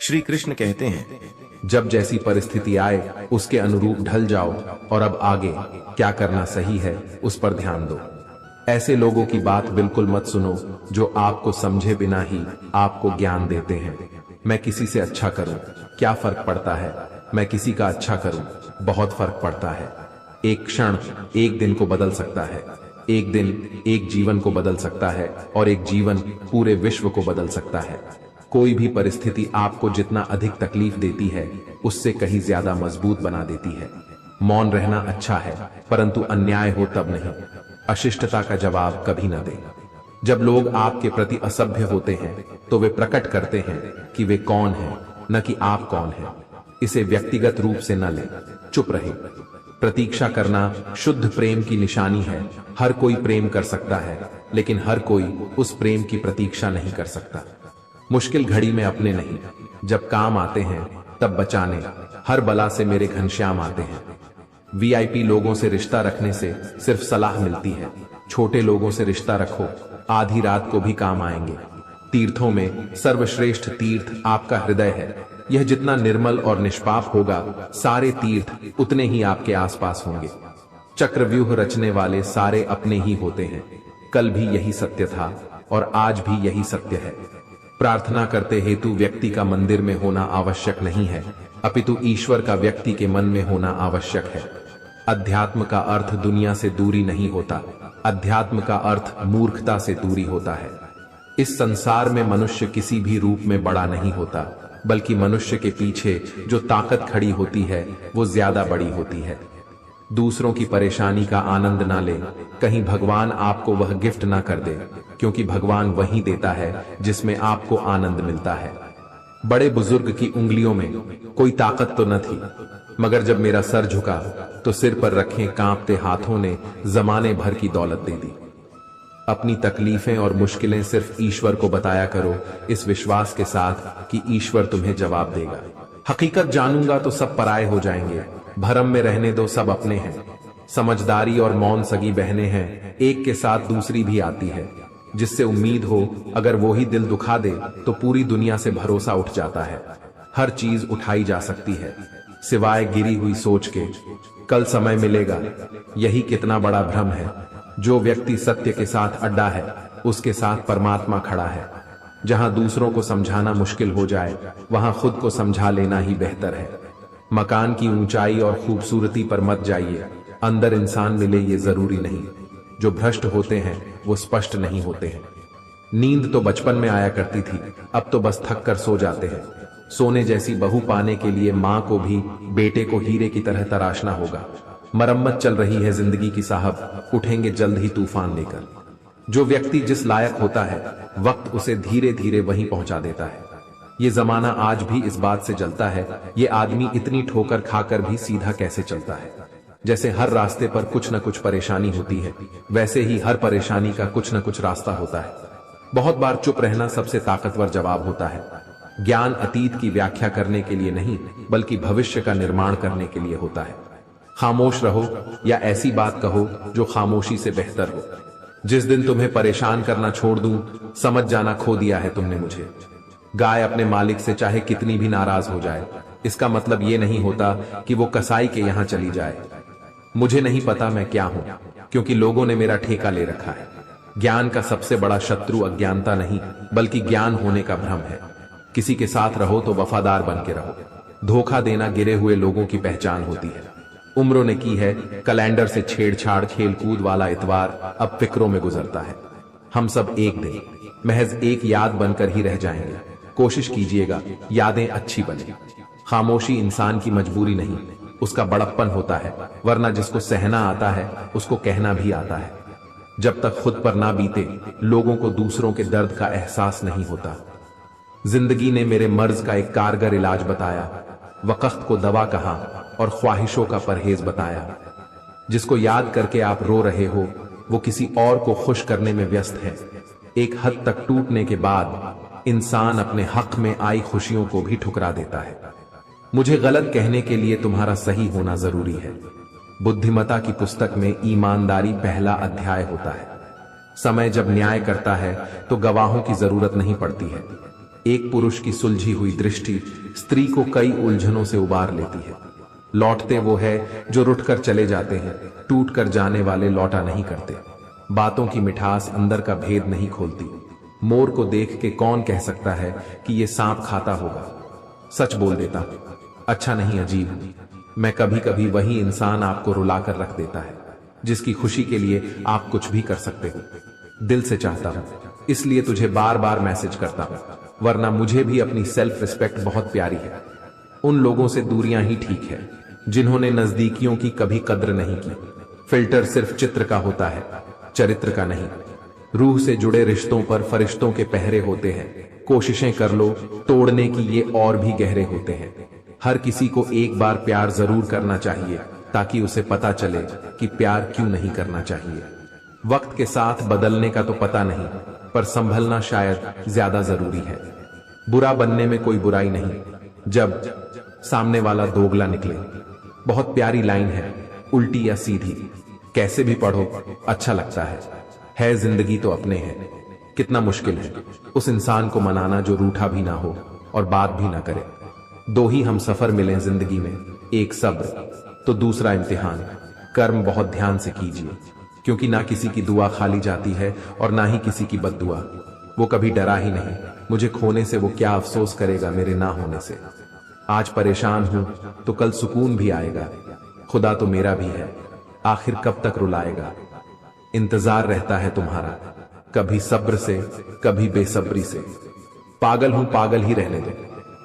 श्री कृष्ण कहते हैं, जब जैसी परिस्थिति आए उसके अनुरूप ढल जाओ और अब आगे क्या करना सही है उस पर ध्यान दो। ऐसे लोगों की बात बिल्कुल मत सुनो जो आपको समझे बिना ही आपको ज्ञान देते हैं। मैं किसी से अच्छा करूं, क्या फर्क पड़ता है? मैं किसी का अच्छा करूं, बहुत फर्क पड़ता है। एक क्षण एक दिन को बदल सकता है, एक दिन एक जीवन को बदल सकता है और एक जीवन पूरे विश्व को बदल सकता है। कोई भी परिस्थिति आपको जितना अधिक तकलीफ देती है उससे कहीं ज्यादा मजबूत बना देती है। मौन रहना अच्छा है, परंतु अन्याय हो तब नहीं। अशिष्टता का जवाब कभी न दें। जब लोग आपके प्रति असभ्य होते हैं तो वे प्रकट करते हैं कि वे कौन हैं, न कि आप कौन हैं। इसे व्यक्तिगत रूप से न लें, चुप रहे। प्रतीक्षा करना शुद्ध प्रेम की निशानी है। हर कोई प्रेम कर सकता है, लेकिन हर कोई उस प्रेम की प्रतीक्षा नहीं कर सकता। मुश्किल घड़ी में अपने नहीं, जब काम आते हैं तब बचाने। हर बला से मेरे घनश्याम आते हैं। वीआईपी लोगों से रिश्ता रखने से सिर्फ सलाह मिलती है। छोटे लोगों से रिश्ता रखो, आधी रात को भी काम आएंगे। तीर्थों में सर्वश्रेष्ठ तीर्थ आपका हृदय है। यह जितना निर्मल और निष्पाप होगा, सारे तीर्थ उतने ही आपके आसपास होंगे। चक्रव्यूह रचने वाले सारे अपने ही होते हैं। कल भी यही सत्य था और आज भी यही सत्य है। प्रार्थना करते हेतु व्यक्ति का मंदिर में होना आवश्यक नहीं है, अपितु ईश्वर का व्यक्ति के मन में होना आवश्यक है। अध्यात्म का अर्थ दुनिया से दूरी नहीं होता, अध्यात्म का अर्थ मूर्खता से दूरी होता है। इस संसार में मनुष्य किसी भी रूप में बड़ा नहीं होता, बल्कि मनुष्य के पीछे जो ताकत खड़ी होती है वो ज्यादा बड़ी होती है। दूसरों की परेशानी का आनंद ना ले, कहीं भगवान आपको वह गिफ्ट ना कर दे, क्योंकि भगवान वही देता है जिसमें आपको आनंद मिलता है। बड़े बुजुर्ग की उंगलियों में कोई ताकत तो न थी, मगर जब मेरा सर झुका तो सिर पर रखे कांपते हाथों ने जमाने भर की दौलत दे दी। अपनी तकलीफें और मुश्किलें सिर्फ ईश्वर को बताया करो, इस विश्वास के साथ कि ईश्वर तुम्हें जवाब देगा। हकीकत जानूंगा तो सब पराये हो जाएंगे, भरम में रहने दो सब अपने हैं। समझदारी और मौन सगी बहनें हैं, एक के साथ दूसरी भी आती है। जिससे उम्मीद हो अगर वो ही दिल दुखा दे तो पूरी दुनिया से भरोसा उठ जाता है। हर चीज उठाई जा सकती है सिवाय गिरी हुई सोच के। कल समय मिलेगा, यही कितना बड़ा भ्रम है। जो व्यक्ति सत्य के साथ अड्डा है उसके साथ परमात्मा खड़ा है। जहां दूसरों को समझाना मुश्किल हो जाए वहां खुद को समझा लेना ही बेहतर है। मकान की ऊंचाई और खूबसूरती पर मत जाइए, अंदर इंसान मिले ये जरूरी नहीं। जो भ्रष्ट होते हैं वो स्पष्ट नहीं होते हैं। नींद तो बचपन में आया करती थी, अब तो बस थक कर सो जाते हैं। सोने जैसी बहू पाने के लिए माँ को भी बेटे को हीरे की तरह तराशना होगा। मरम्मत चल रही है जिंदगी की साहब, उठेंगे जल्द ही तूफान लेकर। जो व्यक्ति जिस लायक होता है वक्त उसे धीरे धीरे वहीं पहुंचा देता है। ये जमाना आज भी इस बात से जलता है, ये आदमी इतनी ठोकर खाकर भी सीधा कैसे चलता है। जैसे हर रास्ते पर कुछ न कुछ परेशानी होती है, वैसे ही हर परेशानी का कुछ न कुछ रास्ता होता है। बहुत बार चुप रहना सबसे ताकतवर जवाब होता है। ज्ञान अतीत की व्याख्या करने के लिए नहीं, बल्कि भविष्य का निर्माण करने के लिए होता है। खामोश रहो या ऐसी बात कहो जो खामोशी से बेहतर हो। जिस दिन तुम्हें परेशान करना छोड़ दूं, समझ जाना खो दिया है तुमने मुझे। गाय अपने मालिक से चाहे कितनी भी नाराज हो जाए, इसका मतलब ये नहीं होता कि वो कसाई के यहां चली जाए। मुझे नहीं पता मैं क्या हूं, क्योंकि लोगों ने मेरा ठेका ले रखा है। ज्ञान का सबसे बड़ा शत्रु अज्ञानता नहीं, बल्कि ज्ञान होने का भ्रम है। किसी के साथ रहो तो वफादार बन के रहो। धोखा देना गिरे हुए लोगों की पहचान होती है। उम्रों ने की है कैलेंडर से छेड़छाड़, खेलकूद वाला इतवार अब फिक्रों में गुजरता है। हम सब एक दिन महज एक याद बनकर ही रह जाएंगे। कोशिश कीजिएगा यादें अच्छी बने। खामोशी इंसान की मजबूरी नहीं, उसका बड़प्पन होता है, वरना जिसको सहना आता है उसको कहना भी आता है। जब तक खुद पर ना बीते लोगों को दूसरों के दर्द का एहसास नहीं होता। जिंदगी ने मेरे मर्ज का एक कारगर इलाज बताया, वक़्त को दवा कहा और ख्वाहिशों का परहेज बताया। जिसको याद करके आप रो रहे हो वो किसी और को खुश करने में व्यस्त है। एक हद तक टूटने के बाद इंसान अपने हक में आई खुशियों को भी ठुकरा देता है। मुझे गलत कहने के लिए तुम्हारा सही होना जरूरी है। बुद्धिमता की पुस्तक में ईमानदारी पहला अध्याय होता है। समय जब न्याय करता है तो गवाहों की जरूरत नहीं पड़ती है। एक पुरुष की सुलझी हुई दृष्टि स्त्री को कई उलझनों से उबार लेती है। लौटते वो है जो रुठकर चले जाते हैं, टूट कर जाने वाले लौटा नहीं करते। बातों की मिठास अंदर का भेद नहीं खोलती। मोर को देख के कौन कह सकता है कि ये सांप खाता होगा। सच बोल देता हूं, अच्छा नहीं अजीब हूं। मैं कभी कभी वही इंसान आपको रुलाकर रख देता है जिसकी खुशी के लिए आप कुछ भी कर सकते हो। दिल से चाहता हूं, इसलिए तुझे बार बार मैसेज करता हूं, वरना मुझे भी अपनी सेल्फ रिस्पेक्ट बहुत प्यारी है। उन लोगों से दूरियां ही ठीक है जिन्होंने नजदीकियों की कभी कद्र नहीं की। फिल्टर सिर्फ चित्र का होता है, चरित्र का नहीं। रूह से जुड़े रिश्तों पर फरिश्तों के पहरे होते हैं। कोशिशें कर लो तोड़ने की, ये और भी गहरे होते हैं। हर किसी को एक बार प्यार जरूर करना चाहिए ताकि उसे पता चले कि प्यार क्यों नहीं करना चाहिए। वक्त के साथ बदलने का तो पता नहीं, पर संभलना शायद ज्यादा जरूरी है। बुरा बनने में कोई बुराई नहीं जब सामने वाला दोगला निकले। बहुत प्यारी लाइन है, उल्टी या सीधी, कैसे भी पढ़ो अच्छा लगता है जिंदगी तो अपने है। कितना मुश्किल है उस इंसान को मनाना जो रूठा भी ना हो और बात भी ना करे। दो ही हम सफर मिले जिंदगी में, एक सब्र तो दूसरा इम्तिहान। कर्म बहुत ध्यान से कीजिए, क्योंकि ना किसी की दुआ खाली जाती है और ना ही किसी की बद्दुआ। वो कभी डरा ही नहीं, मुझे खोने से वो क्या अफसोस करेगा मेरे ना होने से। आज परेशान हूं तो कल सुकून भी आएगा। खुदा तो मेरा भी है, आखिर कब तक रुलाएगा। इंतजार रहता है तुम्हारा, कभी सब्र से कभी बेसब्री से। पागल हूं पागल ही रहने दो,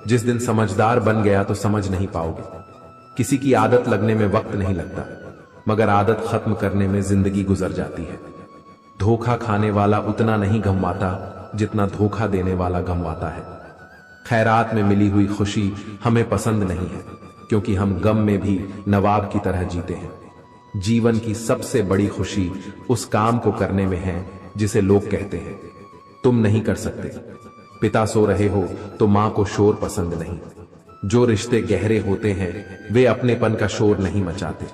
जिस दिन समझदार बन गया तो समझ नहीं पाओगे। किसी की आदत लगने में वक्त नहीं लगता, मगर आदत खत्म करने में जिंदगी गुजर जाती है। धोखा खाने वाला उतना नहीं गंवाता जितना धोखा देने वाला गंवाता है। खैरात में मिली हुई खुशी हमें पसंद नहीं है, क्योंकि हम गम में भी नवाब की तरह जीते हैं। जीवन की सबसे बड़ी खुशी उस काम को करने में है जिसे लोग कहते हैं तुम नहीं कर सकते। पिता सो रहे हो तो मां को शोर पसंद नहीं। जो रिश्ते गहरे होते हैं वे अपनेपन का शोर नहीं मचाते।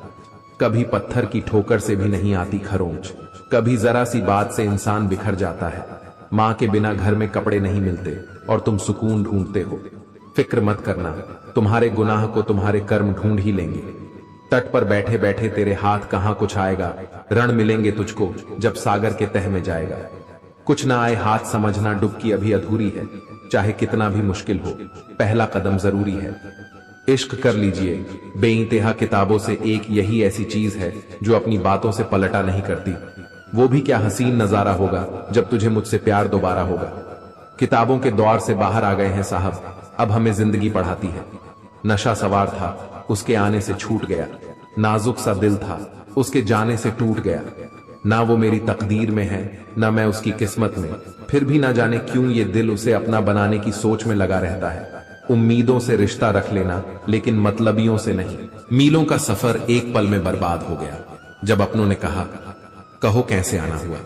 कभी पत्थर की ठोकर से भी नहीं आती खरोंच, कभी जरा सी बात से इंसान बिखर जाता है। मां के बिना घर में कपड़े नहीं मिलते और तुम सुकून ढूंढते हो। फिक्र मत करना, तुम्हारे गुनाह को तुम्हारे कर्म ढूंढ ही लेंगे। तट पर बैठे बैठे तेरे हाथ कहां कुछ आएगा, रण मिलेंगे तुझको जब सागर के तह में जाएगा। कुछ ना आए हाथ समझना डुबकी अभी अधूरी है, चाहे कितना भी मुश्किल हो पहला कदम जरूरी है। इश्क कर लीजिए, बेइंतहा किताबों से एक यही ऐसी चीज है जो अपनी बातों से पलटा नहीं करती। वो भी क्या हसीन नजारा होगा जब तुझे मुझसे प्यार दोबारा होगा। किताबों के दौर से बाहर आ गए हैं साहब, अब हमें जिंदगी पढ़ाती है। नशा सवार था, उसके आने से छूट गया। नाजुक सा दिल था, उसके जाने से टूट गया। ना वो मेरी तकदीर में है, ना मैं उसकी किस्मत में। फिर भी ना जाने क्यों ये दिल उसे अपना बनाने की सोच में लगा रहता है। उम्मीदों से रिश्ता रख लेना, लेकिन मतलबियों से नहीं। मीलों का सफर एक पल में बर्बाद हो गया जब अपनों ने कहा कहो कैसे आना हुआ।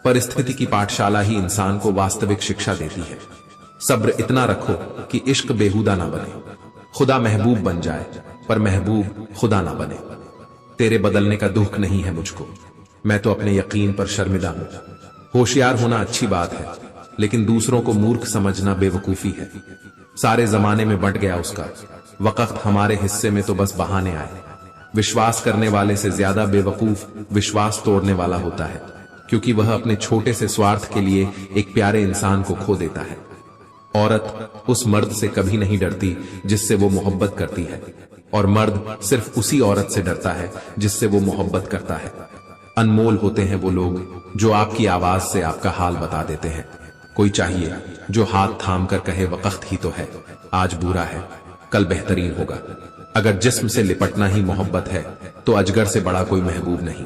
परिस्थिति की पाठशाला ही इंसान को वास्तविक शिक्षा देती है। सब्र इतना रखो कि इश्क बेहुदा ना बने। खुदा महबूब बन जाए पर महबूब खुदा ना बने। तेरे बदलने का दुख नहीं है मुझको, मैं तो अपने यकीन पर शर्मिंदा हूं। होशियार होना अच्छी बात है, लेकिन दूसरों को मूर्ख समझना बेवकूफी है। सारे जमाने में बंट गया उसका वक्त, हमारे हिस्से में तो बस बहाने आए। विश्वास करने वाले से ज्यादा बेवकूफ विश्वास तोड़ने वाला होता है, क्योंकि वह अपने छोटे से स्वार्थ के लिए एक प्यारे इंसान को खो देता है। औरत उस मर्द से कभी नहीं डरती जिससे वो मोहब्बत करती है, और मर्द सिर्फ उसी औरत से डरता है जिससे वो मोहब्बत करता है। अनमोल होते हैं वो लोग जो आपकी आवाज से आपका हाल बता देते हैं। कोई चाहिए जो हाथ थाम कर कहे वक्त ही तो है, आज बुरा है कल बेहतरीन होगा। अगर जिस्म से लिपटना ही मोहब्बत है तो अजगर से बड़ा कोई महबूब नहीं।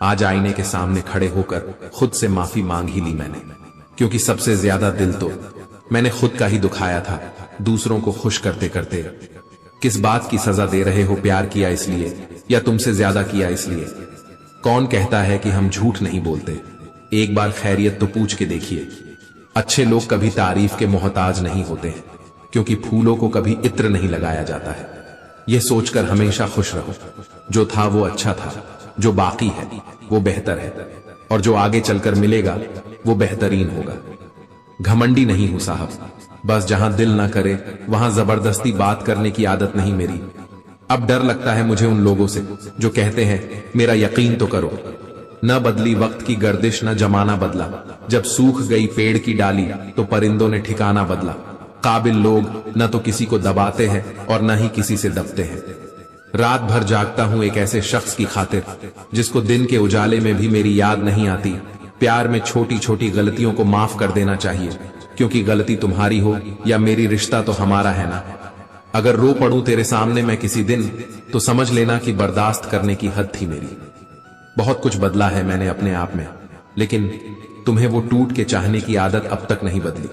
आज आईने के सामने खड़े होकर खुद से माफी मांग ही ली मैंने, क्योंकि सबसे ज्यादा दिल तो मैंने खुद का ही दुखाया था दूसरों को खुश करते करते। किस बात की सजा दे रहे हो, प्यार किया इसलिए या तुमसे ज्यादा किया इसलिए? कौन कहता है कि हम झूठ नहीं बोलते? एक बार खैरियत तो पूछ के देखिए। अच्छे लोग कभी तारीफ के मोहताज नहीं होते हैं, क्योंकि फूलों को कभी इत्र नहीं लगाया जाता है। यह सोचकर हमेशा खुश रहो, जो था वो अच्छा था, जो बाकी है वो बेहतर है, और जो आगे चलकर मिलेगा वो बेहतरीन होगा। घमंडी नहीं हूं साहब, बस जहां दिल ना करे वहां जबरदस्ती बात करने की आदत नहीं मेरी। अब डर लगता है मुझे उन लोगों से जो कहते हैं मेरा यकीन तो करो। न बदली वक्त की गर्दिश, न जमाना बदला। जब सूख गई पेड़ की डाली तो परिंदों ने ठिकाना बदला। काबिल लोग न तो किसी को दबाते हैं और न ही किसी से दबते हैं। रात भर जागता हूं एक ऐसे शख्स की खातिर जिसको दिन के उजाले में भी मेरी याद नहीं आती। प्यार में छोटी छोटी गलतियों को माफ कर देना चाहिए, क्योंकि गलती तुम्हारी हो या मेरी, रिश्ता तो हमारा है ना। अगर रो पड़ूं तेरे सामने मैं किसी दिन, तो समझ लेना कि बर्दाश्त करने की हद थी मेरी। बहुत कुछ बदला है मैंने अपने आप में, लेकिन तुम्हें वो टूट के चाहने की आदत अब तक नहीं बदली।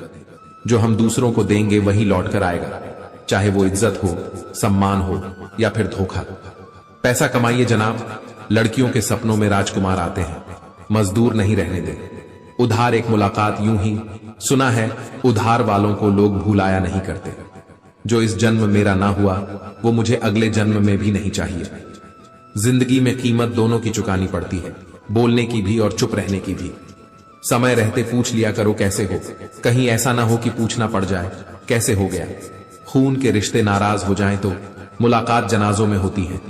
जो हम दूसरों को देंगे वही लौट कर आएगा, चाहे वो इज्जत हो, सम्मान हो या फिर धोखा। पैसा कमाइए जनाब, लड़कियों के सपनों में राजकुमार आते हैं, मजदूर नहीं रहने दे। उधार एक मुलाकात यूं ही, सुना है उधार वालों को लोग भुलाया नहीं करते। जो इस जन्म मेरा ना हुआ वो मुझे अगले जन्म में भी नहीं चाहिए। जिंदगी में कीमत दोनों की चुकानी पड़ती है, बोलने की भी और चुप रहने की भी। समय रहते पूछ लिया करो कैसे हो, कहीं ऐसा ना हो कि पूछना पड़ जाए कैसे हो गया। खून के रिश्ते नाराज हो जाएं तो मुलाकात जनाजों में होती है।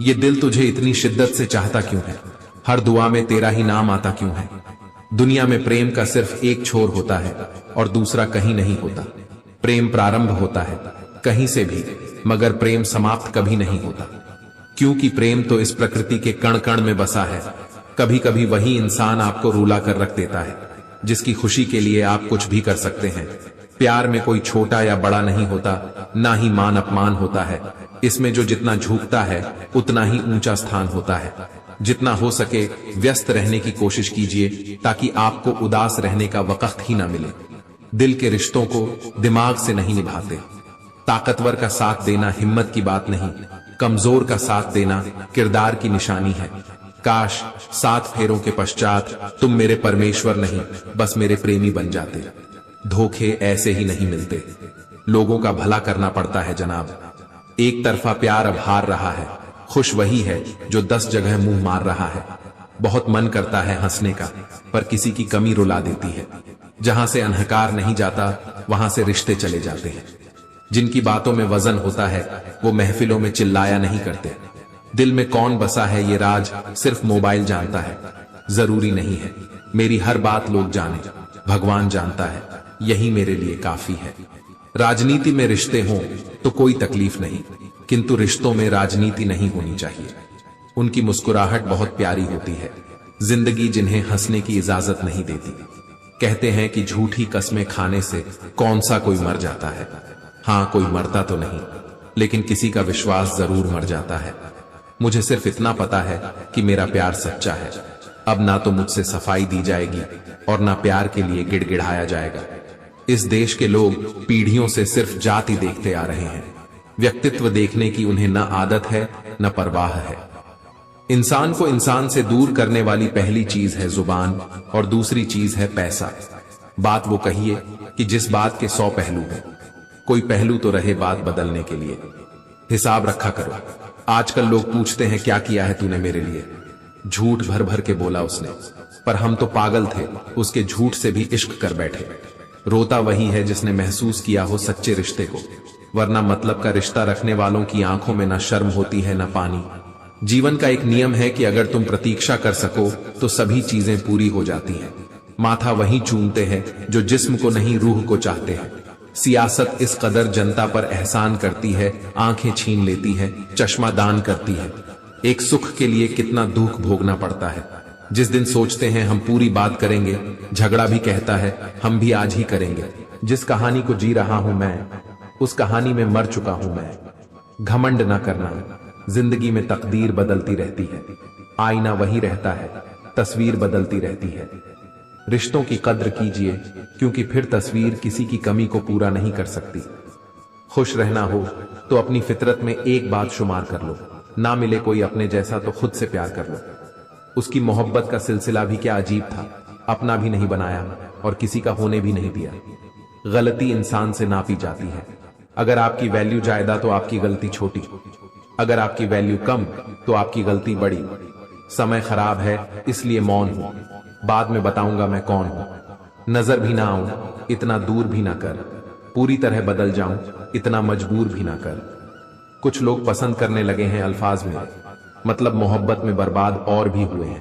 ये दिल तुझे इतनी शिद्दत से चाहता क्यों है, हर दुआ में तेरा ही नाम आता क्यों है। दुनिया में प्रेम का सिर्फ एक छोर होता है और दूसरा कहीं नहीं होता। प्रेम प्रारंभ होता है कहीं से भी, मगर प्रेम समाप्त कभी नहीं होता, क्योंकि प्रेम तो इस प्रकृति के कण कण में बसा है। कभी कभी वही इंसान आपको रुला कर रख देता है जिसकी खुशी के लिए आप कुछ भी कर सकते हैं। प्यार में कोई छोटा या बड़ा नहीं होता, ना ही मान अपमान होता है। इसमें जो जितना झुकता है उतना ही ऊंचा स्थान होता है। जितना हो सके व्यस्त रहने की कोशिश कीजिए ताकि आपको उदास रहने का वक्त ही ना मिले। दिल के रिश्तों को दिमाग से नहीं निभाते। ताकतवर का साथ देना हिम्मत की बात नहीं, कमजोर का साथ देना किरदार की निशानी है। काश 7 फेरों के पश्चात तुम मेरे परमेश्वर नहीं, बस मेरे प्रेमी बन जाते। धोखे ऐसे ही नहीं मिलते, लोगों का भला करना पड़ता है जनाब। एक तरफा प्यार अब हार रहा है, खुश वही है जो 10 जगह मुंह मार रहा है। बहुत मन करता है हंसने का, पर किसी की कमी रुला देती है। जहां से अंधकार नहीं जाता वहां से रिश्ते चले जाते हैं। जिनकी बातों में वजन होता है वो महफिलों में चिल्लाया नहीं करते। दिल में कौन बसा है ये राज सिर्फ मोबाइल जानता है। जरूरी नहीं है मेरी हर बात लोग जाने, भगवान जानता है, यही मेरे लिए काफी है। राजनीति में रिश्ते हों तो कोई तकलीफ नहीं, किंतु रिश्तों में राजनीति नहीं होनी चाहिए। उनकी मुस्कुराहट बहुत प्यारी होती है, जिंदगी जिन्हें हंसने की इजाजत नहीं देती। कहते हैं कि झूठी कस्में खाने से कौन सा कोई मर जाता है। हाँ, कोई मरता तो नहीं, लेकिन किसी का विश्वास जरूर मर जाता है। मुझे सिर्फ इतना पता है कि मेरा प्यार सच्चा है। अब ना तो मुझसे सफाई दी जाएगी और ना प्यार के लिए गिड़गिड़ाया जाएगा। इस देश के लोग पीढ़ियों से सिर्फ जाति देखते आ रहे हैं, व्यक्तित्व देखने की उन्हें न आदत है न परवाह है। इंसान को इंसान से दूर करने वाली पहली चीज है जुबान और दूसरी चीज है पैसा। बात वो कहिए कि जिस बात के 100 पहलू हैं, कोई पहलू तो रहे बात बदलने के लिए। हिसाब रखा करो। आजकल लोग पूछते हैं क्या किया है तूने मेरे लिए। झूठ भर भर के बोला उसने, पर हम तो पागल थे, उसके झूठ से भी इश्क कर बैठे। रोता वही है जिसने महसूस किया हो सच्चे रिश्ते को, वरना मतलब का रिश्ता रखने वालों की आंखों में ना शर्म होती है ना पानी। जीवन का एक नियम है कि अगर तुम प्रतीक्षा कर सको तो सभी चीजें पूरी हो जाती हैं। माथा वही चूमते हैं जो जिस्म को नहीं रूह को चाहते हैं। सियासत इस कदर जनता पर एहसान करती है, आंखें छीन लेती है, चश्मा दान करती है। एक सुख के लिए कितना दुख भोगना पड़ता है। जिस दिन सोचते हैं हम पूरी बात करेंगे, झगड़ा भी कहता है हम भी आज ही करेंगे। जिस कहानी को जी रहा हूं मैं, उस कहानी में मर चुका हूं मैं। घमंड ना करना, जिंदगी में तकदीर बदलती रहती है। आईना वही रहता है, तस्वीर बदलती रहती है। रिश्तों की कद्र कीजिए, क्योंकि फिर तस्वीर किसी की कमी को पूरा नहीं कर सकती। खुश रहना हो तो अपनी फितरत में एक बात शुमार कर लो, ना मिले कोई अपने जैसा तो खुद से प्यार कर लो। उसकी मोहब्बत का सिलसिला भी क्या अजीब था, अपना भी नहीं बनाया और किसी का होने भी नहीं दिया। गलती इंसान से नापी जाती है। अगर आपकी वैल्यू ज्यादा तो आपकी गलती छोटी, अगर आपकी वैल्यू कम तो आपकी गलती बड़ी। समय खराब है इसलिए मौन हूं, बाद में बताऊंगा मैं कौन हूं। नजर भी ना आऊं, इतना दूर भी ना कर। पूरी तरह बदल जाऊं, इतना मजबूर भी ना कर। कुछ लोग पसंद करने लगे हैं अल्फाज में, मतलब मोहब्बत में बर्बाद और भी हुए हैं।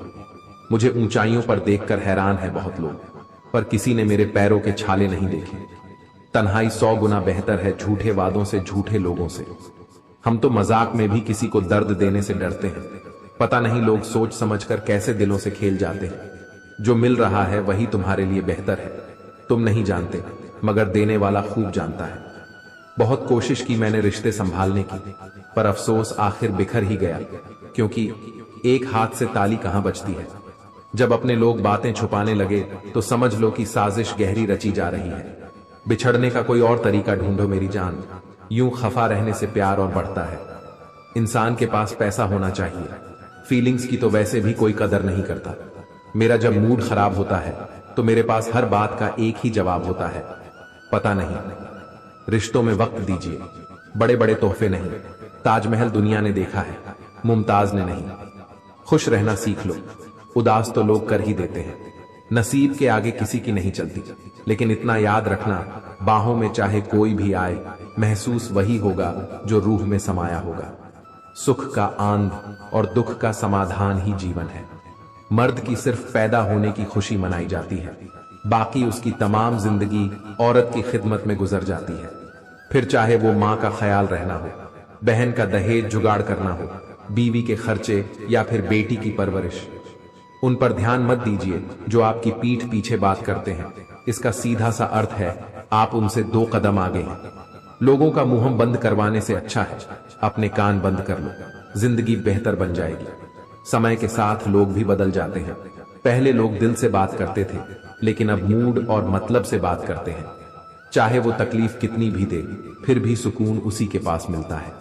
मुझे ऊंचाइयों पर देखकर हैरान है बहुत लोग, पर किसी ने मेरे पैरों के छाले नहीं देखे। तन्हाई 100 गुना बेहतर है झूठे वादों से, झूठे लोगों से। हम तो मजाक में भी किसी को दर्द देने से डरते हैं। पता नहीं लोग सोच समझकर कैसे दिलों से खेल जाते हैं। जो मिल रहा है वही तुम्हारे लिए बेहतर है। तुम नहीं जानते, मगर देने वाला खूब जानता है। बहुत कोशिश की मैंने रिश्ते संभालने की, पर अफसोस आखिर बिखर ही गया, क्योंकि एक हाथ से ताली कहां बचती है। जब अपने लोग बातें छुपाने लगे तो समझ लो कि साजिश गहरी रची जा रही है। बिछड़ने का कोई और तरीका ढूंढो मेरी जान। यूं खफा रहने से प्यार और बढ़ता है। इंसान के पास पैसा होना चाहिए, फीलिंग्स की तो वैसे भी कोई कदर नहीं करता। मेरा जब मूड खराब होता है तो मेरे पास हर बात का एक ही जवाब होता है, पता नहीं। रिश्तों में वक्त दीजिए, बड़े बड़े तोहफे नहीं। ताजमहल दुनिया ने देखा है, मुमताज ने नहीं। खुश रहना सीख लो, उदास तो लोग कर ही देते हैं। नसीब के आगे किसी की नहीं चलती, लेकिन इतना याद रखना, बाहों में चाहे कोई भी आए, महसूस वही होगा जो रूह में समाया होगा। सुख का आंध और दुख का समाधान ही जीवन है। मर्द की सिर्फ पैदा होने की खुशी मनाई जाती है, बाकी उसकी तमाम जिंदगी औरत की खिदमत में गुजर जाती है। फिर चाहे वो माँ का ख्याल रहना हो, बहन का दहेज जुगाड़ करना हो, बीवी के खर्चे या फिर बेटी की परवरिश। उन पर ध्यान मत दीजिए जो आपकी पीठ पीछे बात करते हैं। इसका सीधा सा अर्थ है आप उनसे 2 कदम आगे हैं। लोगों का मुंह बंद करवाने से अच्छा है अपने कान बंद कर लो, जिंदगी बेहतर बन जाएगी। समय के साथ लोग भी बदल जाते हैं। पहले लोग दिल से बात करते थे, लेकिन अब मूड और मतलब से बात करते हैं। चाहे वो तकलीफ कितनी भी दे, फिर भी सुकून उसी के पास मिलता है।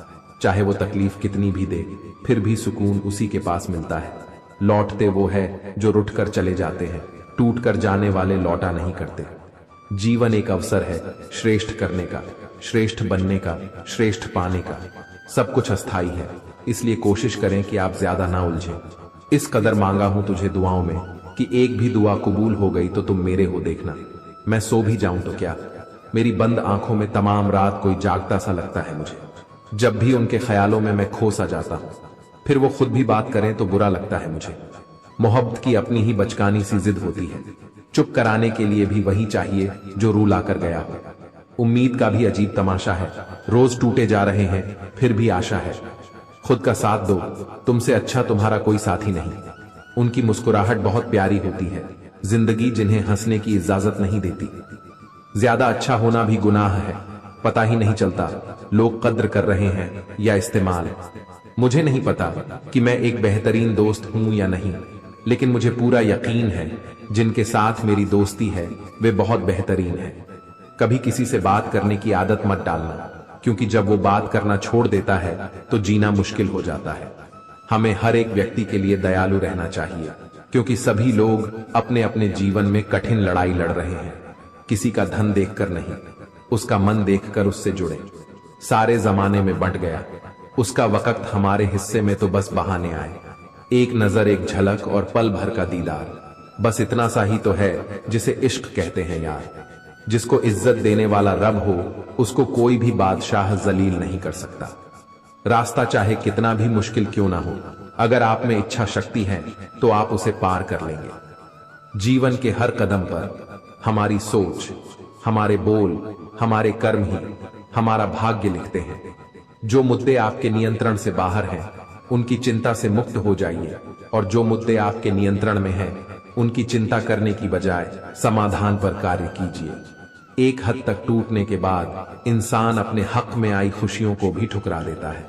चाहे वो तकलीफ कितनी भी दे, फिर भी सुकून उसी के पास मिलता है। लौटते वो है जो रुठ कर चले जाते हैं, टूट कर जाने वाले लौटा नहीं करते। जीवन एक अवसर है श्रेष्ठ करने का, श्रेष्ठ बनने का, श्रेष्ठ पाने का। सब कुछ अस्थाई है, इसलिए कोशिश करें कि आप ज्यादा ना उलझें। इस कदर मांगा हूं तुझे दुआओं में कि एक भी दुआ कबूल हो गई तो तुम मेरे हो देखना। मैं सो भी जाऊं तो क्या, मेरी बंद आंखों में तमाम रात कोई जागता सा लगता है मुझे। जब भी उनके ख्यालों में मैं खो सा जाता हूं, फिर वो खुद भी बात करें तो बुरा लगता है मुझे। मोहब्बत की अपनी ही बचकानी सी जिद होती है, चुप कराने के लिए भी वही चाहिए जो रू लाकर गया हो। उम्मीद का भी अजीब तमाशा है, रोज टूटे जा रहे हैं फिर भी आशा है। खुद का साथ दो, तुमसे अच्छा तुम्हारा कोई साथी नहीं। उनकी मुस्कुराहट बहुत प्यारी होती है, जिंदगी जिन्हें हंसने की इजाजत नहीं देती। ज्यादा अच्छा होना भी गुनाह है, पता ही नहीं चलता लोग कद्र कर रहे हैं या इस्तेमाल। मुझे नहीं पता कि मैं एक बेहतरीन दोस्त हूं या नहीं, लेकिन मुझे पूरा यकीन है जिनके साथ मेरी दोस्ती है वे बहुत बेहतरीन है। कभी किसी से बात करने की आदत मत डालना, क्योंकि जब वो बात करना छोड़ देता है तो जीना मुश्किल हो जाता है। हमें हर एक व्यक्ति के लिए दयालु रहना चाहिए, क्योंकि सभी लोग अपने अपने जीवन में कठिन लड़ाई लड़ रहे हैं। किसी का धन देखकर नहीं, उसका मन देखकर उससे जुड़े। सारे जमाने में बंट गया, उसका वक्त हमारे हिस्से में तो बस बहाने आए। एक नजर, एक झलक और पल भर का दीदार, बस इतना सा ही तो है जिसे इश्क कहते हैं यार। जिसको इज्जत देने वाला रब हो, उसको कोई भी बादशाह जलील नहीं कर सकता। रास्ता चाहे कितना भी मुश्किल क्यों ना हो, अगर आप में इच्छा शक्ति है तो आप उसे पार कर लेंगे। जीवन के हर कदम पर हमारी सोच, हमारे बोल, हमारे कर्म ही हमारा भाग्य लिखते हैं। जो मुद्दे आपके नियंत्रण से बाहर हैं, उनकी चिंता से मुक्त हो जाइए, और जो मुद्दे आपके नियंत्रण में हैं, उनकी चिंता करने की बजाय समाधान पर कार्य कीजिए। एक हद तक टूटने के बाद इंसान अपने हक में आई खुशियों को भी ठुकरा देता है।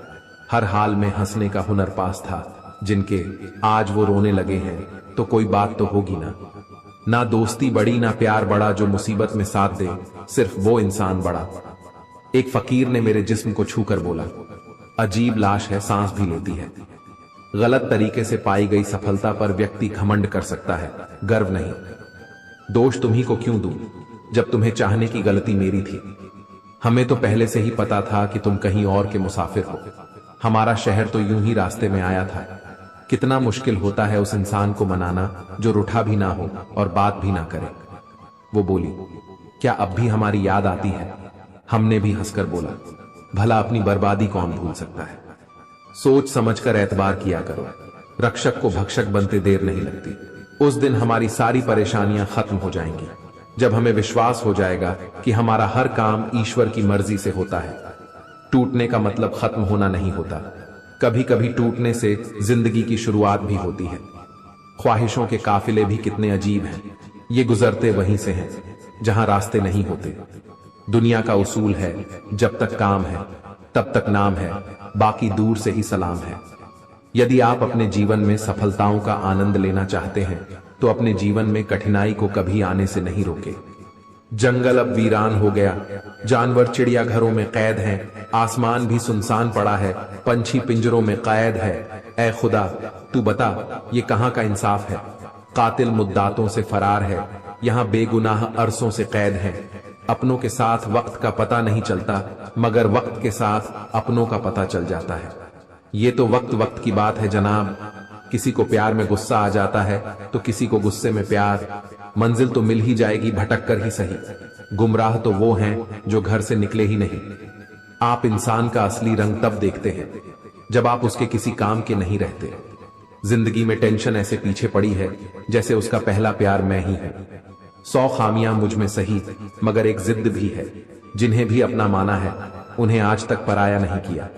हर हाल में हंसने का हुनर पास था जिनके, आज वो रोने लगे हैं तो कोई बात तो होगी ना। ना दोस्ती बड़ी ना प्यार बड़ा, जो मुसीबत में साथ दे सिर्फ वो इंसान बड़ा। एक फकीर ने मेरे जिस्म को छूकर बोला, अजीब लाश है, सांस भी लेती है। गलत तरीके से पाई गई सफलता पर व्यक्ति घमंड कर सकता है, गर्व नहीं। दोष तुम्ही को क्यों दूं, जब तुम्हें चाहने की गलती मेरी थी। हमें तो पहले से ही पता था कि तुम कहीं और के मुसाफिर हो। हमारा शहर तो यूं ही रास्ते में आया था। कितना मुश्किल होता है उस इंसान को मनाना जो रूठा भी ना हो और बात भी ना करे। वो बोली, क्या अब भी हमारी याद आती है? हमने भी हंसकर बोला, भला अपनी बर्बादी कौन भूल सकता है। सोच समझकर एतबार किया करो, रक्षक को भक्षक बनते देर नहीं लगती। उस दिन हमारी सारी परेशानियां खत्म हो जाएंगी, जब हमें विश्वास हो जाएगा कि हमारा हर काम ईश्वर की मर्जी से होता है। टूटने का मतलब खत्म होना नहीं होता, कभी कभी टूटने से जिंदगी की शुरुआत भी होती है। ख्वाहिशों के काफिले भी कितने अजीब हैं, ये गुजरते वहीं से हैं जहां रास्ते नहीं होते। दुनिया का उसूल है, जब तक काम है तब तक नाम है, बाकी दूर से ही सलाम है। यदि आप अपने जीवन में सफलताओं का आनंद लेना चाहते हैं तो अपने जीवन में कठिनाई को कभी आने से नहीं रोके। जंगल अब वीरान हो गया, जानवर चिड़िया घरों में कैद हैं, आसमान भी सुनसान पड़ा है, पंछी पिंजरों में कैद है। ऐ खुदा, तू बता ये कहां का इंसाफ है। कातिल मुद्दातों से फरार है, यहां बेगुनाह अरसों से कैद हैं। अपनों के साथ वक्त का पता नहीं चलता, मगर वक्त के साथ अपनों का पता चल जाता है। ये तो वक्त वक्त की बात है जनाब, किसी को प्यार में गुस्सा आ जाता है तो किसी को गुस्से में प्यार। मंजिल तो मिल ही जाएगी भटक कर ही सही, गुमराह तो वो हैं जो घर से निकले ही नहीं। आप इंसान का असली रंग तब देखते हैं जब आप उसके किसी काम के नहीं रहते। जिंदगी में टेंशन ऐसे पीछे पड़ी है जैसे उसका पहला प्यार मैं ही है। 100 खामियां मुझ में सही, मगर एक जिद भी है, जिन्हें भी अपना माना है उन्हें आज तक पराया नहीं किया।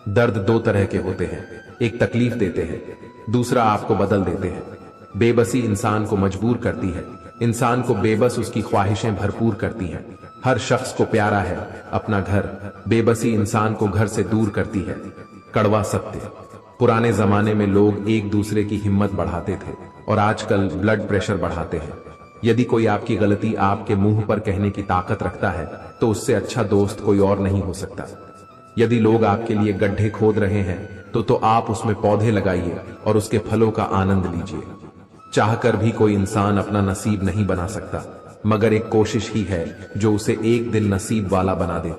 दर्द दो तरह के होते हैं, एक तकलीफ देते हैं, दूसरा आपको बदल देते हैं। बेबसी इंसान को मजबूर करती है, इंसान को बेबस उसकी ख्वाहिशें भरपूर करती हैं। हर शख्स को प्यारा है अपना घर, बेबसी इंसान को घर से दूर करती है। कड़वा सत्य, पुराने जमाने में लोग एक दूसरे की हिम्मत बढ़ाते थे और आजकल ब्लड प्रेशर बढ़ाते हैं। यदि कोई आपकी गलती आपके मुंह पर कहने की ताकत रखता है तो उससे अच्छा दोस्त कोई और नहीं हो सकता। यदि लोग आपके लिए गड्ढे खोद रहे हैं तो आप उसमें पौधे लगाइए और उसके फलों का आनंद लीजिए। चाहकर भी कोई इंसान अपना नसीब नहीं बना सकता, मगर एक कोशिश ही है जो उसे एक दिन नसीब वाला बना देती।